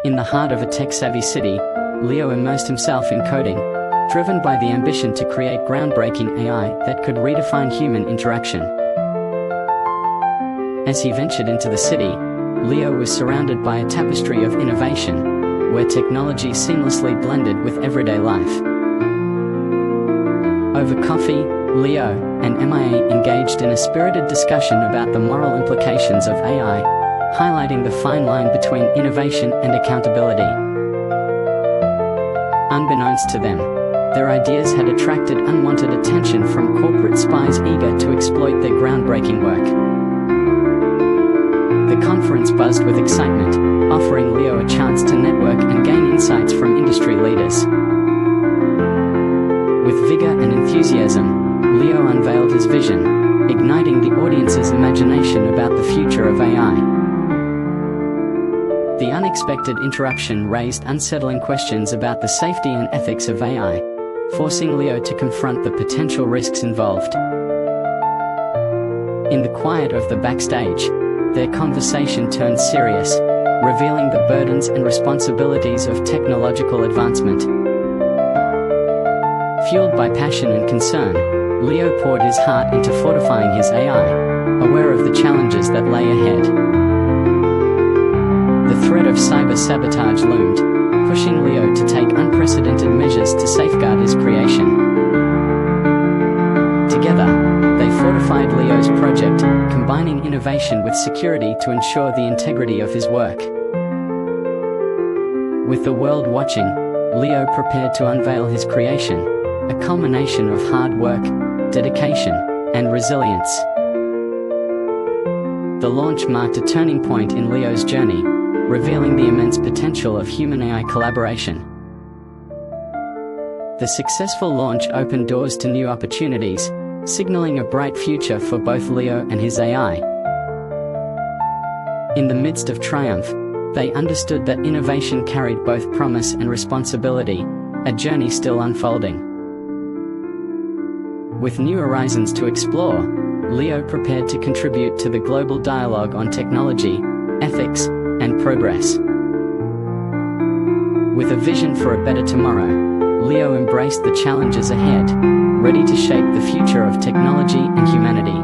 In the heart of a tech-savvy city, Leo immersed himself in coding, driven by the ambition to create groundbreaking AI that could redefine human interaction. As he ventured into the city, Leo was surrounded by a tapestry of innovation, where technology seamlessly blended with everyday life. Over coffee, Leo and MIA engaged in a spirited discussion about the moral implications of AI, highlighting the fine line between innovation and accountability. Unbeknownst to them, their ideas had attracted unwanted attention from corporate spies eager to exploit their groundbreaking work. The conference buzzed with excitement, offering Leo a chance to network and gain insights from industry leaders. With vigor and enthusiasm, Leo unveiled his vision, igniting the audience's imagination about the future of AI. The unexpected interruption raised unsettling questions about the safety and ethics of AI, forcing Leo to confront the potential risks involved. In the quiet of the backstage, their conversation turned serious, revealing the burdens and responsibilities of technological advancement. Fueled by passion and concern, Leo poured his heart into fortifying his AI, aware of the challenges that lay ahead. The threat of cyber-sabotage loomed, pushing Leo to take unprecedented measures to safeguard his creation. Together, they fortified Leo's project, combining innovation with security to ensure the integrity of his work. With the world watching, Leo prepared to unveil his creation, a culmination of hard work, dedication, and resilience. The launch marked a turning point in Leo's journey, revealing the immense potential of human-AI collaboration. The successful launch opened doors to new opportunities, signaling a bright future for both Leo and his AI. In the midst of triumph, they understood that innovation carried both promise and responsibility, a journey still unfolding. With new horizons to explore, Leo prepared to contribute to the global dialogue on technology, ethics, and progress. With a vision for a better tomorrow, Leo embraced the challenges ahead, ready to shape the future of technology and humanity.